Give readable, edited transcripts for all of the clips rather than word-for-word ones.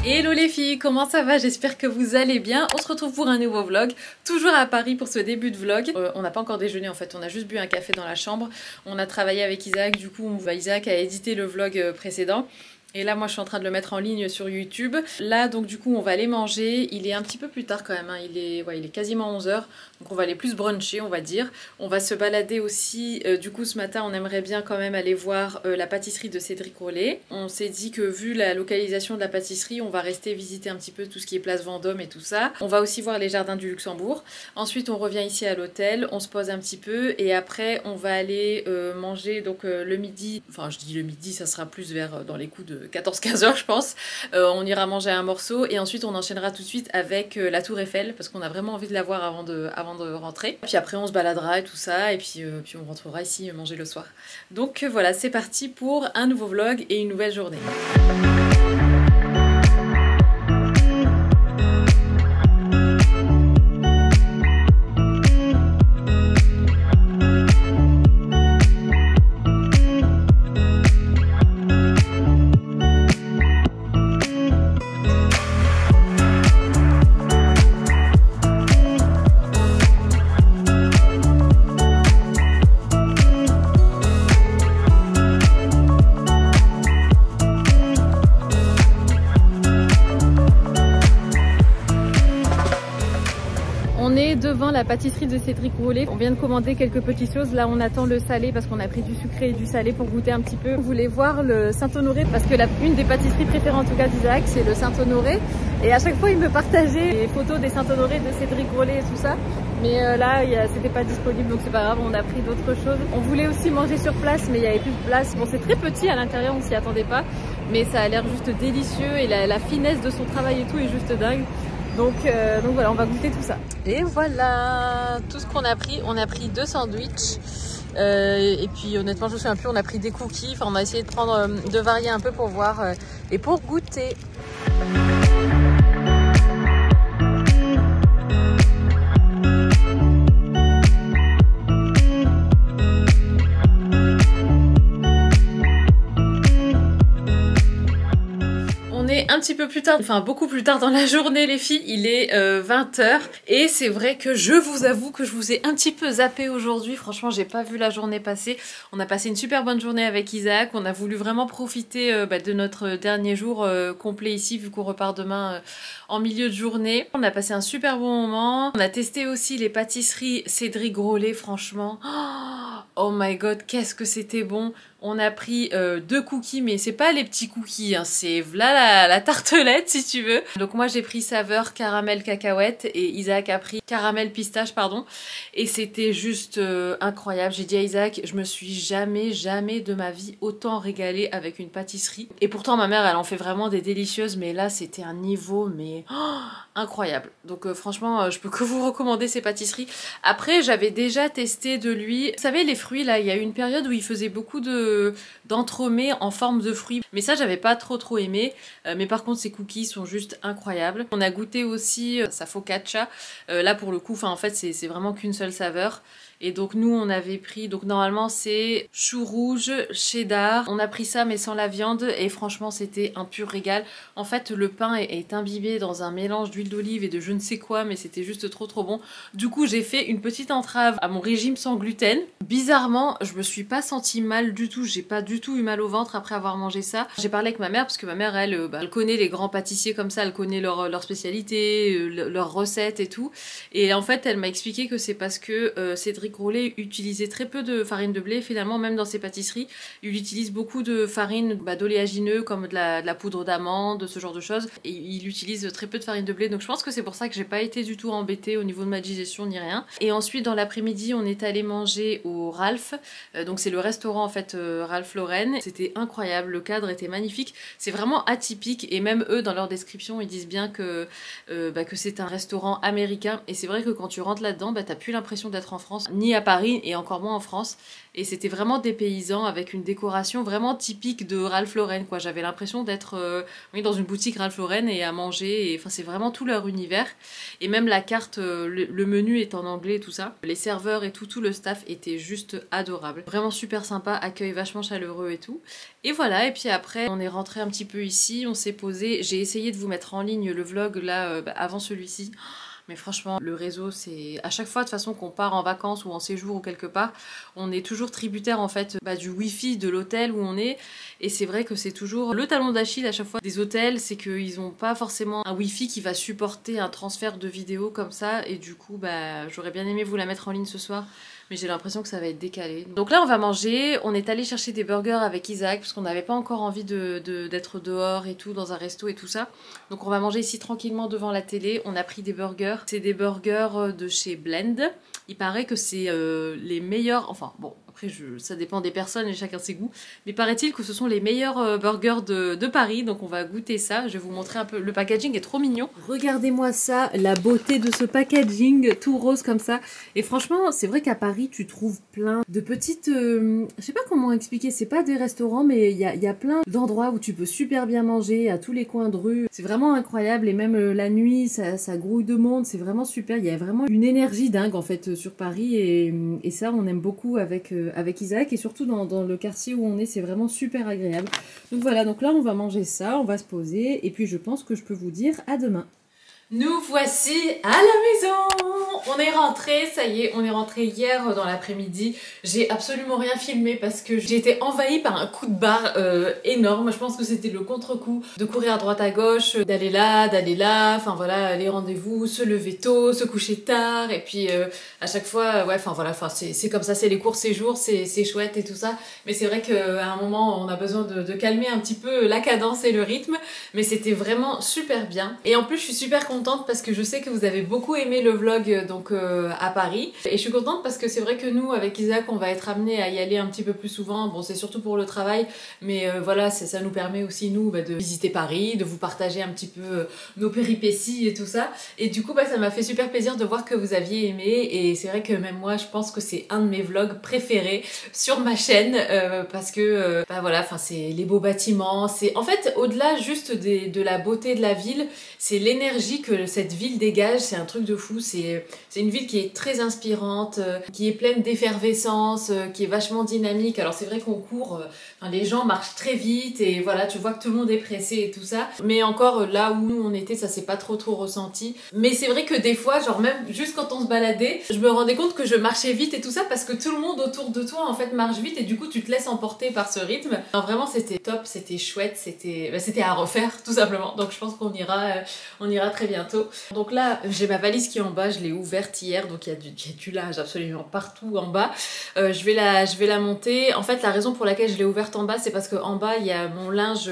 Hello les filles, comment ça va? J'espère que vous allez bien. On se retrouve pour un nouveau vlog, toujours à Paris pour ce début de vlog. On n'a pas encore déjeuné en fait, on a juste bu un café dans la chambre. On a travaillé avec Isaac, du coup Isaac a édité le vlog précédent. Et là moi je suis en train de le mettre en ligne sur YouTube. Là donc du coup on va aller manger. Il est un petit peu plus tard quand même, hein. Il est quasiment 11 h. Donc on va aller plus bruncher on va dire. On va se balader aussi. Du coup ce matin on aimerait bien quand même aller voir la pâtisserie de Cédric Rollet. On s'est dit que vu la localisation de la pâtisserie, on va rester visiter un petit peu tout ce qui est place Vendôme et tout ça. On va aussi voir les jardins du Luxembourg. Ensuite on revient ici à l'hôtel, on se pose un petit peu et après on va aller manger donc le midi. Enfin je dis le midi, ça sera plus vers dans les coups de 14-15 h je pense. On ira manger un morceau et ensuite on enchaînera tout de suite avec la Tour Eiffel parce qu'on a vraiment envie de la voir avant de rentrer. Puis après on se baladera et tout ça et puis on rentrera ici manger le soir. Donc voilà, c'est parti pour un nouveau vlog et une nouvelle journée. Devant la pâtisserie de Cédric Rollet. On vient de commander quelques petites choses. Là on attend le salé parce qu'on a pris du sucré et du salé pour goûter un petit peu. On voulait voir le Saint-Honoré parce que une des pâtisseries préférées en tout cas d'Isaac c'est le Saint-Honoré. Et à chaque fois il me partageait les photos des Saint-Honoré de Cédric Rollet et tout ça. Mais là c'était pas disponible donc c'est pas grave, on a pris d'autres choses. On voulait aussi manger sur place mais il y avait plus de place. Bon c'est très petit à l'intérieur, on s'y attendait pas. Mais ça a l'air juste délicieux et la finesse de son travail et tout est juste dingue. Donc voilà, on va goûter tout ça. Et voilà tout ce qu'on a pris. On a pris 2 sandwichs. Et puis honnêtement, je me souviens plus, on a pris des cookies. Enfin, on a essayé de varier un peu pour voir et pour goûter. Un petit peu plus tard, enfin beaucoup plus tard dans la journée les filles, il est 20 h et c'est vrai que je vous avoue que je vous ai un petit peu zappé aujourd'hui. Franchement j'ai pas vu la journée passer. On a passé une super bonne journée avec Isaac, on a voulu vraiment profiter de notre dernier jour complet ici vu qu'on repart demain en milieu de journée. On a passé un super bon moment, on a testé aussi les pâtisseries Cédric Rollet, franchement oh my god qu'est-ce que c'était bon. On a pris 2 cookies, mais c'est pas les petits cookies, hein, c'est voilà la tartelette si tu veux. Donc moi j'ai pris saveur caramel cacahuète et Isaac a pris caramel pistache pardon. Et c'était juste incroyable. J'ai dit à Isaac, je me suis jamais de ma vie autant régalée avec une pâtisserie. Et pourtant ma mère elle en fait vraiment des délicieuses, mais là c'était un niveau mais incroyable. Donc franchement je peux que vous recommander ces pâtisseries. Après j'avais déjà testé de lui, vous savez les fruits là, il y a eu une période où il faisait beaucoup d'entremets en forme de fruits, mais ça j'avais pas trop aimé. Mais par contre ces cookies sont juste incroyables. On a goûté aussi sa focaccia. Là pour le coup, en fait c'est vraiment qu'une seule saveur. Et donc nous on avait pris, donc normalement c'est chou rouge, cheddar. On a pris ça mais sans la viande et franchement c'était un pur régal. En fait le pain est imbibé dans un mélange d'huile d'olive et de je ne sais quoi, mais c'était juste trop bon. Du coup j'ai fait une petite entrave à mon régime sans gluten. Bizarrement je me suis pas sentie mal du tout, j'ai pas du tout eu mal au ventre après avoir mangé ça. J'ai parlé avec ma mère parce que ma mère elle connaît les grands pâtissiers comme ça, elle connaît leur spécialité, leurs recettes et tout. Et en fait elle m'a expliqué que c'est parce que Cédric Rollet utilisait très peu de farine de blé finalement, même dans ses pâtisseries. Il utilise beaucoup de farine d'oléagineux comme de la poudre d'amande, ce genre de choses. Et il utilise très peu de farine de blé. Donc je pense que c'est pour ça que j'ai pas été du tout embêtée au niveau de ma digestion ni rien. Et ensuite dans l'après-midi on est allé manger au Ralph. Donc c'est le restaurant en fait Ralph Lauren. C'était incroyable, le cadre était magnifique. C'est vraiment atypique et même eux dans leur description ils disent bien que c'est un restaurant américain. Et c'est vrai que quand tu rentres là-dedans, t'as plus l'impression d'être en France ni à Paris et encore moins en France. Et c'était vraiment dépaysant avec une décoration vraiment typique de Ralph Lauren, quoi. J'avais l'impression d'être oui, dans une boutique Ralph Lauren et à manger. Et, enfin, c'est vraiment tout leur univers. Et même la carte, le menu est en anglais et tout ça. Les serveurs et tout le staff était juste adorable. Vraiment super sympa, accueil vachement chaleureux et tout. Et voilà, et puis après, on est rentré un petit peu ici, on s'est posé. J'ai essayé de vous mettre en ligne le vlog là, avant celui-ci. Mais franchement, le réseau, c'est... À chaque fois, de toute façon, qu'on part en vacances ou en séjour ou quelque part, on est toujours tributaire, en fait, du wifi de l'hôtel où on est. Et c'est vrai que c'est toujours le talon d'Achille à chaque fois des hôtels, c'est qu'ils n'ont pas forcément un wifi qui va supporter un transfert de vidéos comme ça. Et du coup, j'aurais bien aimé vous la mettre en ligne ce soir. Mais j'ai l'impression que ça va être décalé. Donc là, on va manger. On est allé chercher des burgers avec Isaac parce qu'on n'avait pas encore envie d'être dehors et tout, dans un resto et tout ça. Donc on va manger ici tranquillement devant la télé. On a pris des burgers. C'est des burgers de chez Blend. Il paraît que c'est les meilleurs... Enfin, bon, après, ça dépend des personnes et chacun ses goûts. Mais paraît-il que ce sont les meilleurs burgers de Paris. Donc on va goûter ça. Je vais vous montrer un peu. Le packaging est trop mignon. Regardez-moi ça, la beauté de ce packaging, tout rose comme ça. Et franchement, c'est vrai qu'à Paris, tu trouves plein de petites... je sais pas comment expliquer, c'est pas des restaurants, mais il y a plein d'endroits où tu peux super bien manger, à tous les coins de rue. C'est vraiment incroyable, et même la nuit, ça grouille de monde, c'est vraiment super. Il y a vraiment une énergie dingue, en fait, sur Paris, et ça, on aime beaucoup avec Isaac, et surtout dans le quartier où on est, c'est vraiment super agréable. Donc voilà, donc là, on va manger ça, on va se poser, et puis je pense que je peux vous dire à demain. Nous voici à la maison. On est rentré, ça y est, on est rentré hier dans l'après-midi. J'ai absolument rien filmé parce que j'ai été envahie par un coup de barre énorme. Je pense que c'était le contre-coup de courir à droite à gauche, d'aller là, enfin voilà, les rendez-vous, se lever tôt, se coucher tard, et puis à chaque fois, ouais, enfin voilà, c'est comme ça, c'est les courts séjours, c'est chouette et tout ça. Mais c'est vrai qu'à un moment, on a besoin de calmer un petit peu la cadence et le rythme, mais c'était vraiment super bien. Et en plus, je suis super contente parce que je sais que vous avez beaucoup aimé le vlog donc à Paris, et je suis contente parce que c'est vrai que nous avec Isaac on va être amenés à y aller un petit peu plus souvent. Bon, c'est surtout pour le travail, mais voilà, ça nous permet aussi nous de visiter Paris, de vous partager un petit peu nos péripéties et tout ça, et du coup ça m'a fait super plaisir de voir que vous aviez aimé. Et c'est vrai que même moi je pense que c'est un de mes vlogs préférés sur ma chaîne parce que voilà, enfin c'est les beaux bâtiments, c'est en fait au-delà juste de la beauté de la ville, c'est l'énergie que cette ville dégage. C'est un truc de fou. C'est une ville qui est très inspirante, qui est pleine d'effervescence, qui est vachement dynamique. Alors c'est vrai qu'on court, les gens marchent très vite et voilà, tu vois que tout le monde est pressé et tout ça. Mais encore là où nous on était, ça s'est pas trop ressenti. Mais c'est vrai que des fois, genre même juste quand on se baladait, je me rendais compte que je marchais vite et tout ça parce que tout le monde autour de toi en fait marche vite et du coup tu te laisses emporter par ce rythme. Alors vraiment c'était top, c'était chouette, c'était à refaire tout simplement. Donc je pense qu'on ira très bientôt. Donc là, j'ai ma valise qui est en bas, je l'ai ouverte hier, donc il y a du linge absolument partout en bas. Je vais la monter. En fait, la raison pour laquelle je l'ai ouverte en bas, c'est parce qu'en bas, il y a mon linge,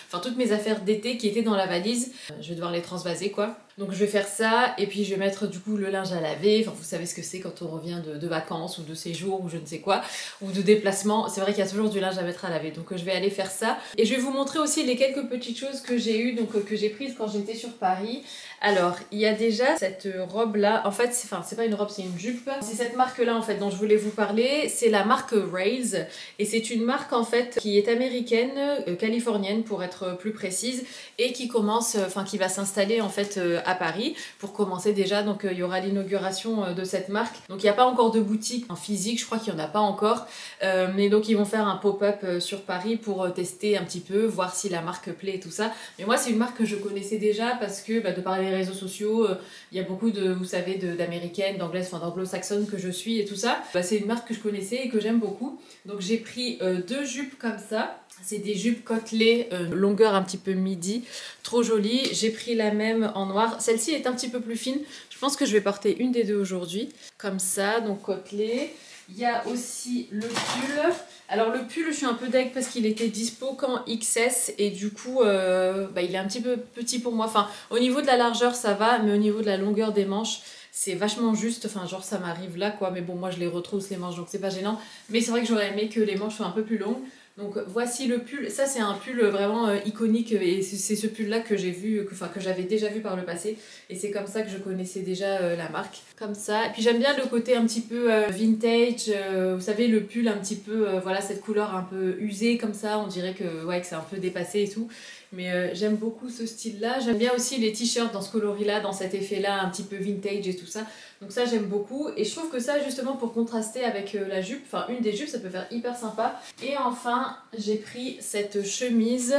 enfin toutes mes affaires d'été qui étaient dans la valise. Je vais devoir les transvaser, quoi. Donc je vais faire ça, et puis je vais mettre du coup le linge à laver. Enfin, vous savez ce que c'est quand on revient de vacances ou de séjours ou je ne sais quoi, ou de déplacement. C'est vrai qu'il y a toujours du linge à mettre à laver, donc je vais aller faire ça. Et je vais vous montrer aussi les quelques petites choses que j'ai eues, donc que j'ai prises quand j'étais sur Paris. Alors, il y a déjà cette robe là, en fait, c'est pas une robe, c'est une jupe. C'est cette marque là en fait dont je voulais vous parler, c'est la marque Rails, et c'est une marque en fait qui est américaine, californienne pour être plus précise, et qui commence, qui va s'installer en fait à Paris pour commencer déjà. Donc il y aura l'inauguration de cette marque. Donc il n'y a pas encore de boutique en physique, je crois qu'il n'y en a pas encore, mais donc ils vont faire un pop-up sur Paris pour tester un petit peu, voir si la marque plaît et tout ça. Mais moi c'est une marque que je connaissais déjà parce que de par les réseaux sociaux, il y a beaucoup de, vous savez, d'américaines, d'anglaises, enfin d'anglo-saxonnes que je suis et tout ça. C'est une marque que je connaissais et que j'aime beaucoup. Donc j'ai pris deux jupes comme ça. C'est des jupes côtelées, longueur un petit peu midi, trop jolies. J'ai pris la même en noir. Celle-ci est un petit peu plus fine. Je pense que je vais porter une des deux aujourd'hui. Comme ça, donc côtelée. Il y a aussi le pull. Alors le pull, je suis un peu deg parce qu'il était dispo qu'en XS et du coup, il est un petit peu petit pour moi. Enfin, au niveau de la largeur, ça va, mais au niveau de la longueur des manches, c'est vachement juste. Enfin, genre ça m'arrive là, quoi. Mais bon, moi je les retrousse les manches, donc c'est pas gênant. Mais c'est vrai que j'aurais aimé que les manches soient un peu plus longues. Donc voici le pull, ça c'est un pull vraiment iconique et c'est ce pull là que j'ai vu, que j'avais déjà vu par le passé et c'est comme ça que je connaissais déjà la marque, comme ça. Et puis j'aime bien le côté un petit peu vintage, vous savez le pull un petit peu, voilà cette couleur un peu usée comme ça, on dirait que, ouais, que c'est un peu dépassé et tout. Mais j'aime beaucoup ce style là, j'aime bien aussi les t-shirts dans ce coloris là, dans cet effet là un petit peu vintage et tout ça. Donc ça j'aime beaucoup et je trouve que ça justement pour contraster avec la jupe, enfin une des jupes ça peut faire hyper sympa. Et enfin j'ai pris cette chemise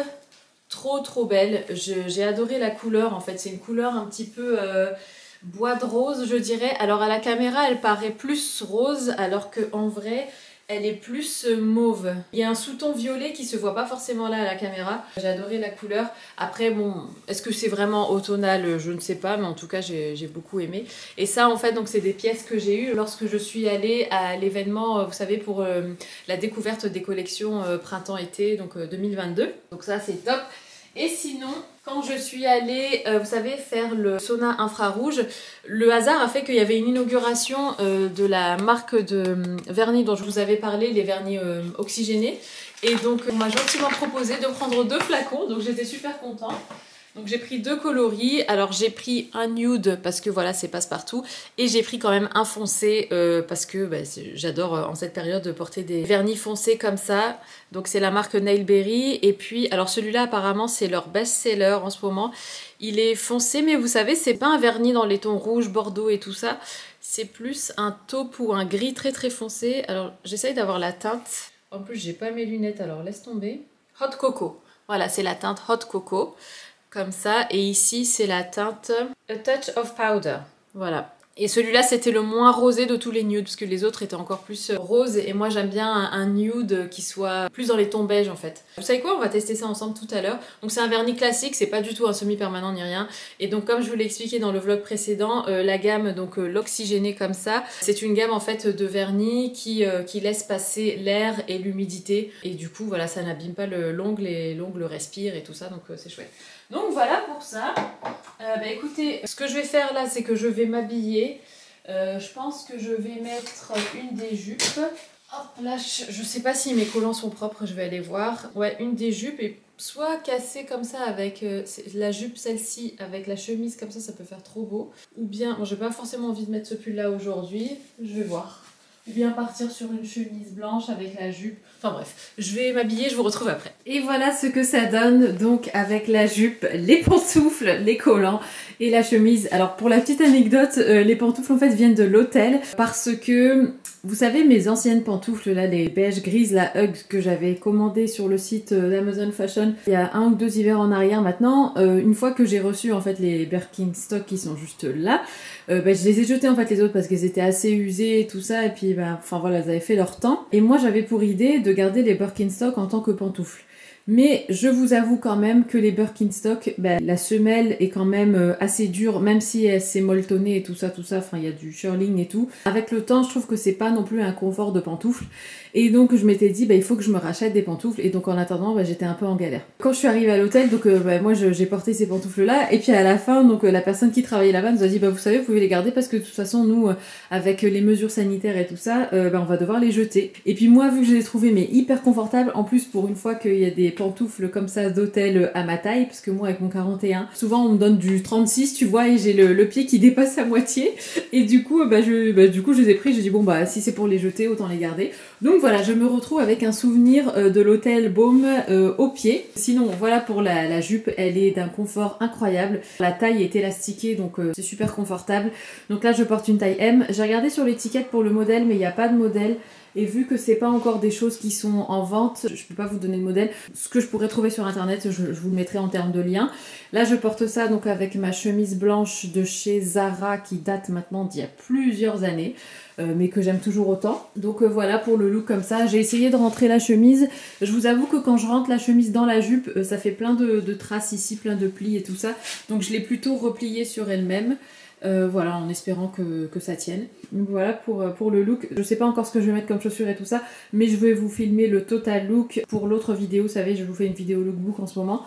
trop belle, j'ai adoré la couleur en fait, c'est une couleur un petit peu bois de rose je dirais. Alors à la caméra elle paraît plus rose alors qu'en vrai elle est plus mauve. Il y a un sous-ton violet qui se voit pas forcément là à la caméra. J'ai adoré la couleur. Après bon, est-ce que c'est vraiment automnal? Je ne sais pas, mais en tout cas j'ai beaucoup aimé. Et ça en fait donc c'est des pièces que j'ai eues lorsque je suis allée à l'événement, vous savez, pour la découverte des collections printemps-été, donc 2022. Donc ça c'est top. Et sinon, quand je suis allée, vous savez, faire le sauna infrarouge, le hasard a fait qu'il y avait une inauguration de la marque de vernis dont je vous avais parlé, les vernis oxygénés. Et donc, on m'a gentiment proposé de prendre 2 flacons, donc j'étais super contente. Donc j'ai pris 2 coloris, alors j'ai pris un nude parce que voilà c'est passe-partout et j'ai pris quand même un foncé parce que bah, j'adore en cette période porter des vernis foncés comme ça. Donc c'est la marque Nailberry et puis alors celui-là apparemment c'est leur best-seller en ce moment. Il est foncé mais vous savez c'est pas un vernis dans les tons rouge, bordeaux et tout ça. C'est plus un taupe ou un gris très foncé. Alors j'essaye d'avoir la teinte. En plus j'ai pas mes lunettes alors laisse tomber. Hot Cocoa. Voilà c'est la teinte Hot Cocoa. Comme ça, et ici c'est la teinte A Touch of Powder, voilà. Et celui-là c'était le moins rosé de tous les nudes, parce que les autres étaient encore plus roses, et moi j'aime bien un nude qui soit plus dans les tons beige en fait. Vous savez quoi, on va tester ça ensemble tout à l'heure. Donc c'est un vernis classique, c'est pas du tout un semi-permanent ni rien, et donc comme je vous l'ai expliqué dans le vlog précédent, la gamme, donc l'oxygéné comme ça, c'est une gamme en fait de vernis qui laisse passer l'air et l'humidité, et du coup voilà ça n'abîme pas l'ongle, et l'ongle respire et tout ça, donc c'est chouette. Donc voilà pour ça. Bah écoutez, ce que je vais faire là, c'est que je vais m'habiller. Je pense que je vais mettre une des jupes. Hop là, je sais pas si mes collants sont propres, je vais aller voir. Ouais, une des jupes et soit cassée comme ça avec la jupe, celle-ci, avec la chemise comme ça peut faire trop beau. Ou bien, bon, j'ai pas forcément envie de mettre ce pull là aujourd'hui, je vais voir. Ou bien partir sur une chemise blanche avec la jupe. Enfin bref, je vais m'habiller, je vous retrouve après. Et voilà ce que ça donne donc avec la jupe, les pantoufles, les collants et la chemise. Alors pour la petite anecdote, les pantoufles en fait viennent de l'hôtel parce que vous savez mes anciennes pantoufles là, les beige grises, la Uggs que j'avais commandées sur le site d'Amazon Fashion il y a 1 ou 2 hivers en arrière maintenant, une fois que j'ai reçu en fait les Birkenstock qui sont juste là, je les ai jetées en fait les autres parce qu'elles étaient assez usées et tout ça et puis enfin voilà, elles avaient fait leur temps. Et moi j'avais pour idée de garder les Birkenstock en tant que pantoufles. Mais je vous avoue quand même que les Birkenstock, la semelle est quand même assez dure, même si elle s'est molletonnée et tout ça, enfin il y a du shearling et tout. Avec le temps, je trouve que c'est pas non plus un confort de pantoufles. Et donc je m'étais dit, il faut que je me rachète des pantoufles. Et donc en attendant, j'étais un peu en galère. Quand je suis arrivée à l'hôtel, donc moi j'ai porté ces pantoufles-là. Et puis à la fin, donc la personne qui travaillait là-bas nous a dit, vous savez, vous pouvez les garder parce que de toute façon, nous, avec les mesures sanitaires et tout ça, on va devoir les jeter. Et puis moi, vu que je les ai trouvées hyper confortables, en plus pour une fois qu'il y a des pantoufles comme ça d'hôtel à ma taille, parce que moi avec mon 41, souvent on me donne du 36, tu vois, et j'ai le pied qui dépasse à moitié. Et du coup, je les ai pris, j'ai dit si c'est pour les jeter, autant les garder. Donc voilà, je me retrouve avec un souvenir de l'hôtel Baume au pied. Sinon, voilà pour la jupe, elle est d'un confort incroyable. La taille est élastiquée, donc c'est super confortable. Donc là, je porte une taille M. J'ai regardé sur l'étiquette pour le modèle, mais il n'y a pas de modèle. Et vu que c'est pas encore des choses qui sont en vente, je peux pas vous donner de modèle. Ce que je pourrais trouver sur internet, je vous le mettrai en termes de lien. Là, je porte ça donc avec ma chemise blanche de chez Zara qui date maintenant d'il y a plusieurs années. Mais que j'aime toujours autant. Donc voilà pour le look comme ça. J'ai essayé de rentrer la chemise. Je vous avoue que quand je rentre la chemise dans la jupe, ça fait plein de traces ici, plein de plis et tout ça. Donc je l'ai plutôt repliée sur elle-même. Voilà, en espérant que ça tienne. Donc voilà pour le look. Je sais pas encore ce que je vais mettre comme chaussures et tout ça, mais je vais vous filmer le total look pour l'autre vidéo. Vous savez, je vous fais une vidéo lookbook en ce moment.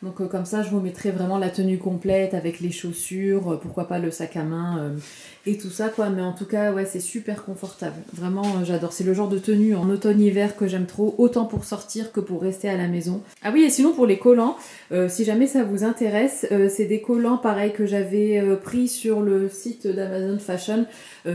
Donc comme ça je vous mettrai vraiment la tenue complète avec les chaussures, pourquoi pas le sac à main et tout ça quoi. Mais en tout cas ouais, c'est super confortable, vraiment j'adore. C'est le genre de tenue en automne-hiver que j'aime trop, autant pour sortir que pour rester à la maison. Ah oui, et sinon pour les collants, si jamais ça vous intéresse, c'est des collants pareil que j'avais pris sur le site d'Amazon Fashion,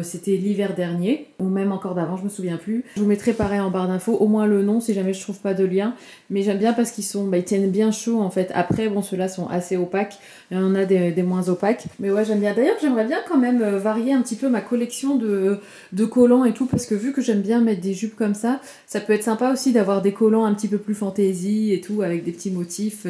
c'était l'hiver dernier, ou même encore d'avant, je me souviens plus. Je vous mettrai pareil en barre d'infos, au moins le nom si jamais je trouve pas de lien. Mais j'aime bien parce qu'ils sont, ils tiennent bien chaud en fait. Après bon, ceux-là sont assez opaques, il y en a des moins opaques. Mais ouais, j'aime bien. D'ailleurs j'aimerais bien quand même varier un petit peu ma collection de collants et tout, parce que vu que j'aime bien mettre des jupes comme ça peut être sympa aussi d'avoir des collants un petit peu plus fantaisie et tout, avec des petits motifs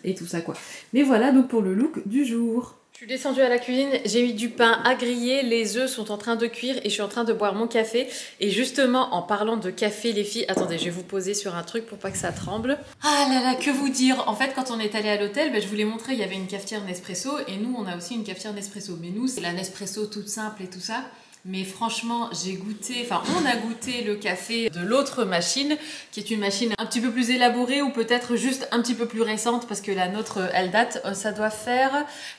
et tout ça quoi. Mais voilà donc pour le look du jour. Je suis descendue à la cuisine, j'ai mis du pain à griller, les œufs sont en train de cuire et je suis en train de boire mon café. Et justement, en parlant de café, les filles, attendez, je vais vous poser sur un truc pour pas que ça tremble. Ah là là, que vous dire. En fait, quand on est allé à l'hôtel, je vous l'ai montré, il y avait une cafetière Nespresso et nous, on a aussi une cafetière Nespresso. Mais nous, c'est la Nespresso toute simple et tout ça. Mais franchement, on a goûté le café de l'autre machine, qui est une machine un petit peu plus élaborée ou peut-être juste un petit peu plus récente, parce que la nôtre, elle date, ça doit faire...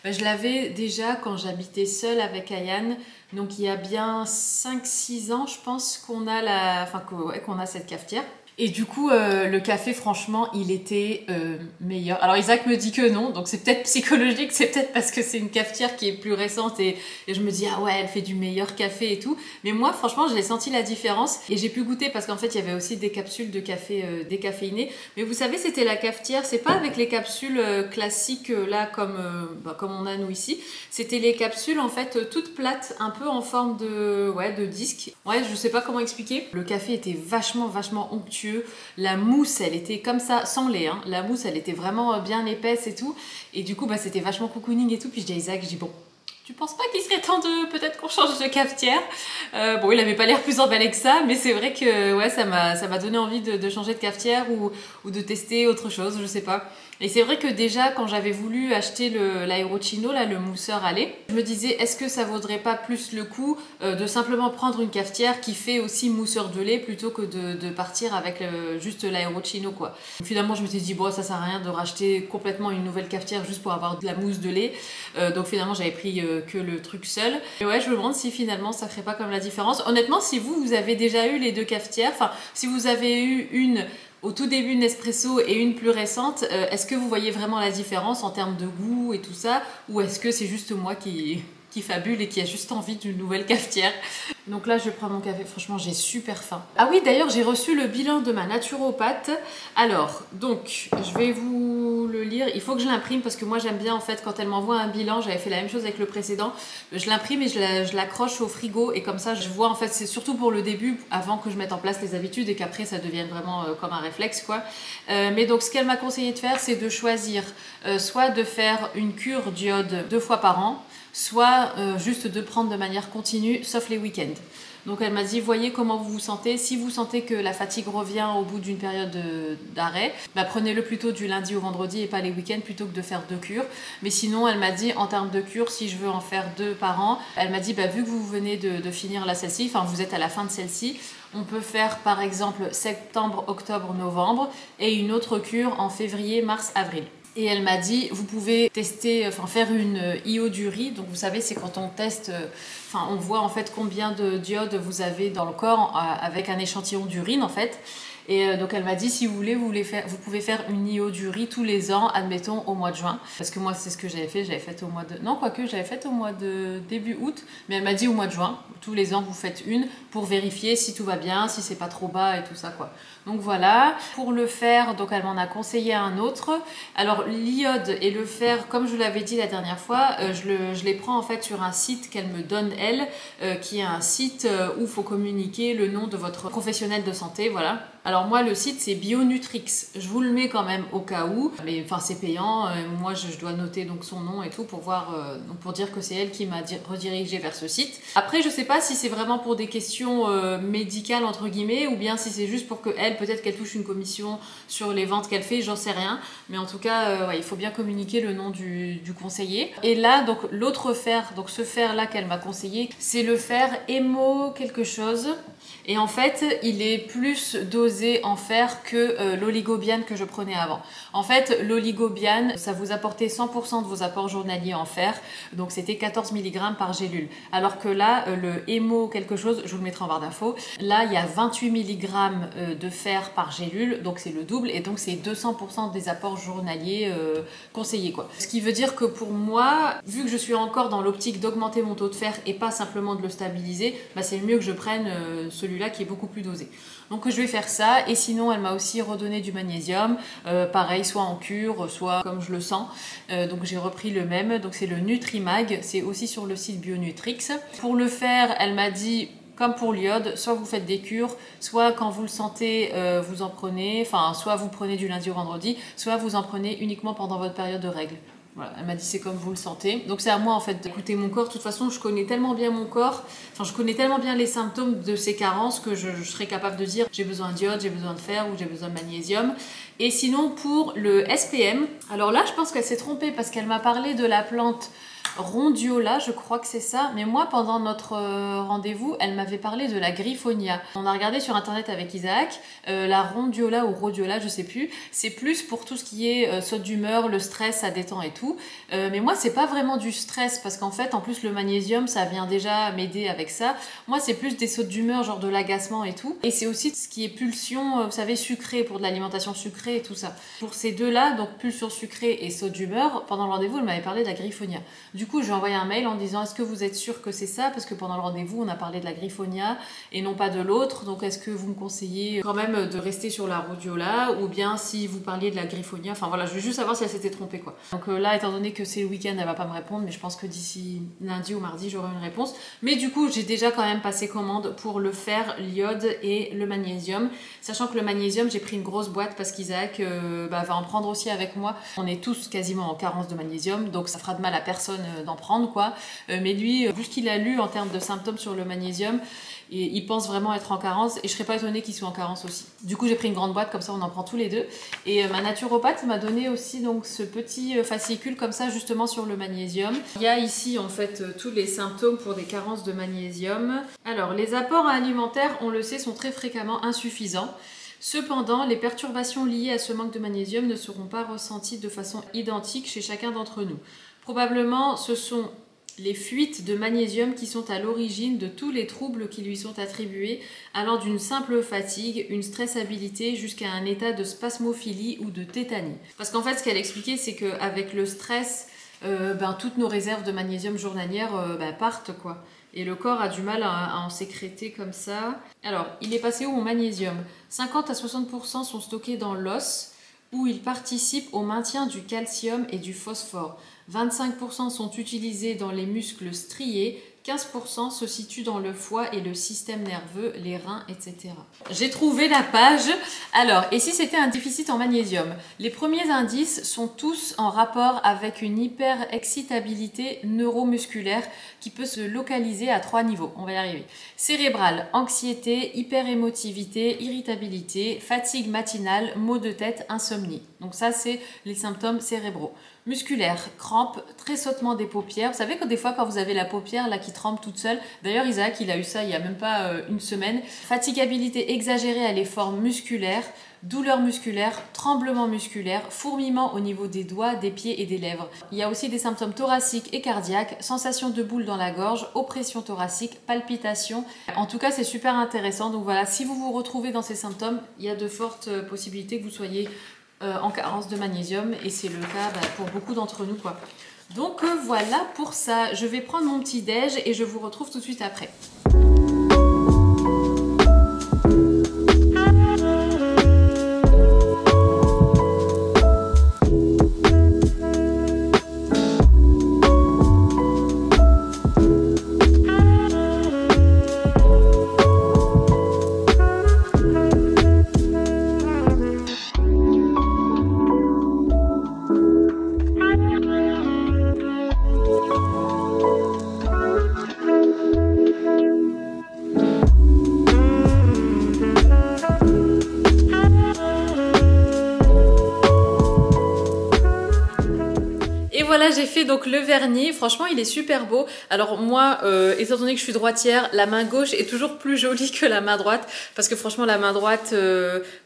je l'avais déjà quand j'habitais seule avec Ayane, donc il y a bien 5-6 ans, je pense, qu'on a qu'on a cette cafetière. Et du coup, le café, franchement, il était meilleur. Alors Isaac me dit que non, donc c'est peut-être psychologique, c'est peut-être parce que c'est une cafetière qui est plus récente et je me dis, ah ouais, elle fait du meilleur café et tout. Mais moi, franchement, j'ai senti la différence et j'ai pu goûter parce qu'en fait, il y avait aussi des capsules de café décaféiné. Mais vous savez, c'était la cafetière, c'est pas avec les capsules classiques là, comme on a nous ici. C'était les capsules, en fait, toutes plates, un peu en forme de disque. Ouais, je sais pas comment expliquer. Le café était vachement onctueux. La mousse, elle était comme ça, sans lait, hein. La mousse, elle était vraiment bien épaisse et tout. Et du coup, c'était vachement cocooning et tout. Puis je dis à Isaac, bon, tu penses pas qu'il serait temps de peut-être qu'on change de cafetière? Bon, il avait pas l'air plus emballé que ça, mais c'est vrai que ouais, ça m'a donné envie de changer de cafetière ou de tester autre chose, je sais pas. Et c'est vrai que déjà, quand j'avais voulu acheter l'Aerochino, là, le mousseur à lait, je me disais, est-ce que ça vaudrait pas plus le coup de simplement prendre une cafetière qui fait aussi mousseur de lait plutôt que de partir avec juste l'Aerochino, quoi. Finalement, je me suis dit, bon, ça sert à rien de racheter complètement une nouvelle cafetière juste pour avoir de la mousse de lait. Donc finalement, j'avais pris que le truc seul. Et ouais, je me demande si finalement, ça ferait pas comme la différence. Honnêtement, si vous avez déjà eu les deux cafetières, enfin, si vous avez eu une au tout début Nespresso et une plus récente, est-ce que vous voyez vraiment la différence en termes de goût et tout ça, ou est-ce que c'est juste moi qui fabule et qui a juste envie d'une nouvelle cafetière? Donc là, je prends mon café. Franchement, j'ai super faim. Ah oui, d'ailleurs, j'ai reçu le bilan de ma naturopathe. Alors, donc, je vais vous le lire. Il faut que je l'imprime parce que moi, j'aime bien, en fait, quand elle m'envoie un bilan, j'avais fait la même chose avec le précédent. Je l'imprime et je l'accroche au frigo. Et comme ça, je vois, en fait, c'est surtout pour le début, avant que je mette en place les habitudes et qu'après, ça devienne vraiment comme un réflexe, quoi. Mais donc, ce qu'elle m'a conseillé de faire, c'est de choisir soit de faire une cure d'iode 2 fois par an, soit juste de prendre de manière continue, sauf les week-ends. Donc elle m'a dit, voyez comment vous vous sentez. Si vous sentez que la fatigue revient au bout d'une période d'arrêt, prenez-le plutôt du lundi au vendredi et pas les week-ends plutôt que de faire 2 cures. Mais sinon, elle m'a dit, en termes de cures, si je veux en faire 2 par an, elle m'a dit, vu que vous venez de finir la celle-ci, enfin vous êtes à la fin de celle-ci, on peut faire par exemple septembre, octobre, novembre et une autre cure en février, mars, avril. Et elle m'a dit, vous pouvez tester, faire une iodurée. Donc vous savez, c'est quand on teste, on voit en fait combien de d'iode vous avez dans le corps avec un échantillon d'urine en fait. Et donc elle m'a dit, si vous voulez, vous pouvez faire une iodurée tous les ans, admettons au mois de juin. Parce que moi, c'est ce que j'avais fait au mois de... Non, quoique, j'avais fait au mois de début août. Mais elle m'a dit au mois de juin, tous les ans, vous faites une pour vérifier si tout va bien, si c'est pas trop bas et tout ça, quoi. Donc voilà, pour le fer, donc elle m'en a conseillé un autre. Alors l'iode et le fer, comme je vous l'avais dit la dernière fois, je les prends en fait sur un site qu'elle me donne elle, qui est un site où il faut communiquer le nom de votre professionnel de santé, voilà. Alors moi le site c'est Bionutrix, je vous le mets quand même au cas où, mais c'est payant, moi je dois noter donc son nom et tout pour voir, pour dire que c'est elle qui m'a redirigé vers ce site. Après je sais pas si c'est vraiment pour des questions médicales entre guillemets ou bien si c'est juste pour que elle, peut-être qu'elle touche une commission sur les ventes qu'elle fait, j'en sais rien, mais en tout cas ouais, il faut bien communiquer le nom du conseiller. Et là donc l'autre fer, donc ce fer là qu'elle m'a conseillé, c'est le fer Hémo quelque chose. Et en fait, il est plus dosé composé en fer que l'oligobiane que je prenais avant. En fait, l'oligobiane, ça vous apportait 100% de vos apports journaliers en fer, donc c'était 14 mg par gélule. Alors que là, le Hémo quelque chose, je vous le mettrai en barre d'infos, là il y a 28 mg de fer par gélule, donc c'est le double, et donc c'est 200% des apports journaliers conseillés, quoi. Ce qui veut dire que pour moi, vu que je suis encore dans l'optique d'augmenter mon taux de fer et pas simplement de le stabiliser, bah c'est mieux que je prenne celui-là qui est beaucoup plus dosé. Donc je vais faire ça, et sinon elle m'a aussi redonné du magnésium, pareil, soit en cure, soit comme je le sens. Donc j'ai repris le même, donc c'est le Nutrimag, c'est aussi sur le site Bionutrix. Pour le fer, elle m'a dit, comme pour l'iode, soit vous faites des cures, soit quand vous le sentez, vous en prenez, enfin soit vous prenez du lundi au vendredi, soit vous en prenez uniquement pendant votre période de règles. Voilà, elle m'a dit c'est comme vous le sentez. Donc c'est à moi en fait d'écouter mon corps. De toute façon, je connais tellement bien mon corps, enfin je connais tellement bien les symptômes de ces carences que je serais capable de dire j'ai besoin d'iode, j'ai besoin de fer ou j'ai besoin de magnésium. Et sinon pour le SPM, alors là je pense qu'elle s'est trompée parce qu'elle m'a parlé de la plante Rondiola, je crois que c'est ça, mais moi pendant notre rendez-vous, elle m'avait parlé de la Griffonia. On a regardé sur internet avec Isaac, la Rondiola ou Rhodiola, je sais plus, c'est plus pour tout ce qui est saute d'humeur, le stress, ça détend et tout. Mais moi c'est pas vraiment du stress parce qu'en fait en plus le magnésium ça vient déjà m'aider avec ça. Moi c'est plus des sautes d'humeur, genre de l'agacement et tout. Et c'est aussi ce qui est pulsion, vous savez, sucrée, pour de l'alimentation sucrée et tout ça. Pour ces deux-là, donc pulsion sucrée et saute d'humeur, pendant le rendez-vous elle m'avait parlé de la Griffonia. Du coup, je lui ai envoyé un mail en disant est-ce que vous êtes sûr que c'est ça? Parce que pendant le rendez-vous, on a parlé de la Griffonia et non pas de l'autre. Donc, est-ce que vous me conseillez quand même de rester sur la Rhodiola ou bien si vous parliez de la Griffonia? Enfin voilà, je veux juste savoir si elle s'était trompée, quoi. Donc là, étant donné que c'est le week-end, elle va pas me répondre, mais je pense que d'ici lundi ou mardi, j'aurai une réponse. Mais du coup, j'ai déjà quand même passé commande pour le fer, l'iode et le magnésium. Sachant que le magnésium, j'ai pris une grosse boîte parce qu'Isaac va en prendre aussi avec moi. On est tous quasiment en carence de magnésium, donc ça fera de mal à personne d'en prendre, quoi. Mais lui, vu ce qu'il a lu en termes de symptômes sur le magnésium, et il pense vraiment être en carence, et je serais pas étonnée qu'il soit en carence aussi. Du coup j'ai pris une grande boîte, comme ça on en prend tous les deux. Et ma naturopathe m'a donné aussi donc ce petit fascicule comme ça justement sur le magnésium. Il y a ici en fait tous les symptômes pour des carences de magnésium. Alors les apports alimentaires, on le sait, sont très fréquemment insuffisants. Cependant, les perturbations liées à ce manque de magnésium ne seront pas ressenties de façon identique chez chacun d'entre nous. Probablement, ce sont les fuites de magnésium qui sont à l'origine de tous les troubles qui lui sont attribués, allant d'une simple fatigue, une stressabilité, jusqu'à un état de spasmophilie ou de tétanie. Parce qu'en fait, ce qu'elle expliquait, c'est qu'avec le stress, toutes nos réserves de magnésium journalières partent, quoi. Et le corps a du mal à en sécréter comme ça. Alors, il est passé où au magnésium? 50 à 60% sont stockés dans l'os, où il participe au maintien du calcium et du phosphore. 25% sont utilisés dans les muscles striés, 15% se situent dans le foie et le système nerveux, les reins, etc. J'ai trouvé la page. Alors, et si c'était un déficit en magnésium? Les premiers indices sont tous en rapport avec une hyperexcitabilité neuromusculaire qui peut se localiser à 3 niveaux. On va y arriver. Cérébrale, anxiété, hyperémotivité, irritabilité, fatigue matinale, maux de tête, insomnie. Donc ça, c'est les symptômes cérébraux. Musculaire, crampes, tressautement des paupières. Vous savez que des fois quand vous avez la paupière là qui tremble toute seule, d'ailleurs Isaac il a eu ça il y a même pas une semaine. Fatigabilité exagérée à l'effort musculaire, douleur musculaire, tremblement musculaire, fourmillement au niveau des doigts, des pieds et des lèvres. Il y a aussi des symptômes thoraciques et cardiaques, sensation de boule dans la gorge, oppression thoracique, palpitations. En tout cas c'est super intéressant. Donc voilà, si vous vous retrouvez dans ces symptômes, il y a de fortes possibilités que vous soyez en carence de magnésium, et c'est le cas pour beaucoup d'entre nous, quoi. Donc voilà pour ça. Je vais prendre mon petit déj et je vous retrouve tout de suite après. fait donc le vernis, franchement il est super beau. Alors moi, étant donné que je suis droitière, la main gauche est toujours plus jolie que la main droite. Parce que franchement la main droite,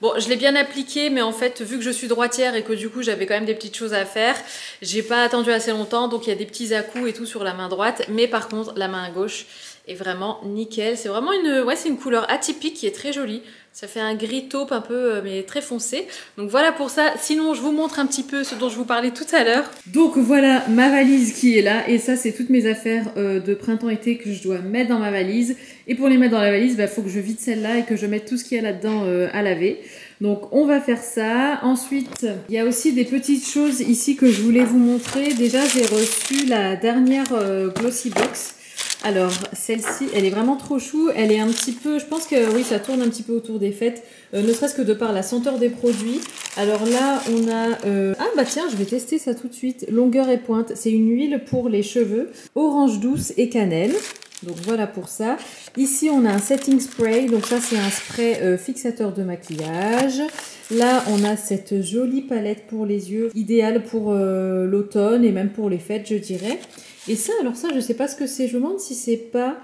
bon je l'ai bien appliquée, mais en fait vu que je suis droitière et que du coup j'avais quand même des petites choses à faire, j'ai pas attendu assez longtemps, donc il y a des petits à-coups et tout sur la main droite. Mais par contre la main gauche est vraiment nickel. C'est vraiment c'est une couleur atypique qui est très jolie. Ça fait un gris taupe un peu, mais très foncé. Donc voilà pour ça. Sinon, je vous montre un petit peu ce dont je vous parlais tout à l'heure. Donc voilà ma valise qui est là. Et ça, c'est toutes mes affaires de printemps-été que je dois mettre dans ma valise. Et pour les mettre dans la valise, il faut que je vide celle-là et que je mette tout ce qu'il y a là-dedans à laver. Donc on va faire ça. Ensuite, il y a aussi des petites choses ici que je voulais vous montrer. Déjà, j'ai reçu la dernière Glossy Box. Alors celle-ci, elle est vraiment trop chou, elle est un petit peu, je pense que oui ça tourne un petit peu autour des fêtes, ne serait-ce que de par la senteur des produits. Alors là on a, ah bah tiens je vais tester ça tout de suite, longueur et pointe, c'est une huile pour les cheveux, orange douce et cannelle. Donc voilà pour ça. Ici on a un setting spray, donc ça c'est un spray fixateur de maquillage. Là on a cette jolie palette pour les yeux, idéale pour l'automne et même pour les fêtes je dirais. Et ça, alors ça, je sais pas ce que c'est. Je me demande si c'est pas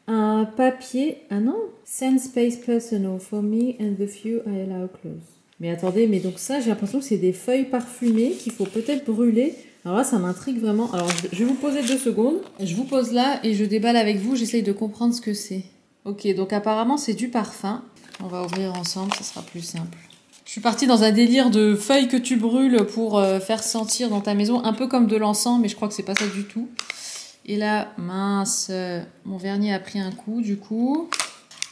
un papier. Ah non, Sand Space Personal for me and the few I allow close. Mais attendez, mais donc ça, j'ai l'impression que c'est des feuilles parfumées qu'il faut peut-être brûler. Alors là, ça m'intrigue vraiment. Alors, je vais vous poser 2 secondes. Je vous pose là et je déballe avec vous. J'essaye de comprendre ce que c'est. Ok, donc apparemment, c'est du parfum. On va ouvrir ensemble, ça sera plus simple. Je suis partie dans un délire de feuilles que tu brûles pour faire sentir dans ta maison, un peu comme de l'encens, mais je crois que c'est pas ça du tout. Et là, mince, mon vernis a pris un coup du coup.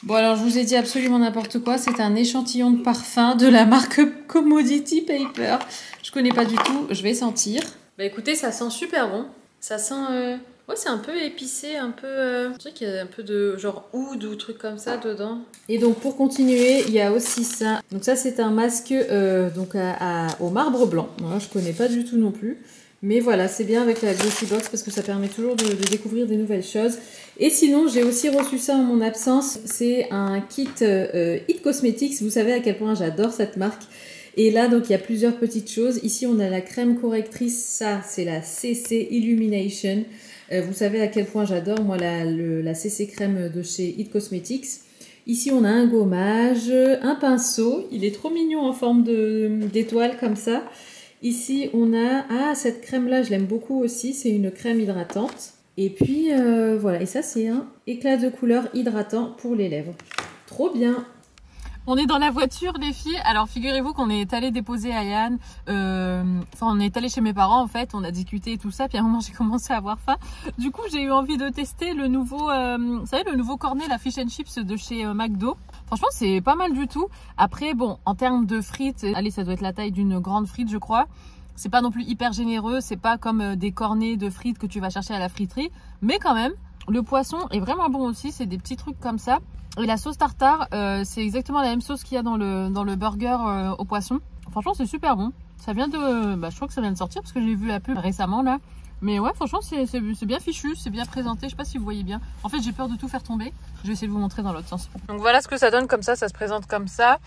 Bon alors je vous ai dit absolument n'importe quoi, c'est un échantillon de parfum de la marque Commodity Paper. Je connais pas du tout, je vais sentir. Bah écoutez, ça sent super bon. Ça sent... Ouais, c'est un peu épicé, un peu... Je dirais qu'il y a un peu de genre oud ou truc comme ça dedans. Et donc pour continuer, il y a aussi ça. Donc ça c'est un masque donc au marbre blanc. Moi je connais pas du tout non plus. Mais voilà, c'est bien avec la Glossy Box parce que ça permet toujours de découvrir des nouvelles choses. Et sinon, j'ai aussi reçu ça en mon absence. C'est un kit It Cosmetics. Vous savez à quel point j'adore cette marque. Et là, donc, il y a plusieurs petites choses. Ici, on a la crème correctrice. Ça, c'est la CC Illumination. Vous savez à quel point j'adore, moi, la CC crème de chez It Cosmetics. Ici, on a un gommage, un pinceau. Il est trop mignon en forme d'étoile comme ça. Ici, on a... Ah, cette crème-là, je l'aime beaucoup aussi. C'est une crème hydratante. Et puis, voilà. Et ça, c'est un éclat de couleur hydratant pour les lèvres. Trop bien! On est dans la voiture les filles, alors figurez-vous qu'on est allé déposer Ayane, on est allé chez mes parents en fait, on a discuté et tout ça, puis à un moment j'ai commencé à avoir faim. Du coup j'ai eu envie de tester le nouveau, vous savez le nouveau cornet, la fish and chips de chez McDo. Franchement c'est pas mal du tout. Après bon, en termes de frites, allez ça doit être la taille d'une grande frite je crois. C'est pas non plus hyper généreux, c'est pas comme des cornets de frites que tu vas chercher à la friterie, mais quand même, le poisson est vraiment bon aussi, c'est des petits trucs comme ça. Et la sauce tartare, c'est exactement la même sauce qu'il y a dans le burger au poisson. Franchement, c'est super bon. Ça vient de... je crois que ça vient de sortir parce que j'ai vu la pub récemment là. Mais ouais, franchement, c'est bien fichu, c'est bien présenté. Je sais pas si vous voyez bien. En fait, j'ai peur de tout faire tomber. Je vais essayer de vous montrer dans l'autre sens. Donc voilà ce que ça donne comme ça se présente comme ça.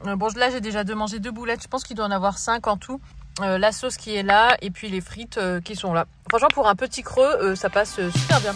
Bon, là, j'ai déjà mangé 2 boulettes. Je pense qu'il doit en avoir 5 en tout. La sauce qui est là et puis les frites qui sont là. Franchement, pour un petit creux, ça passe super bien.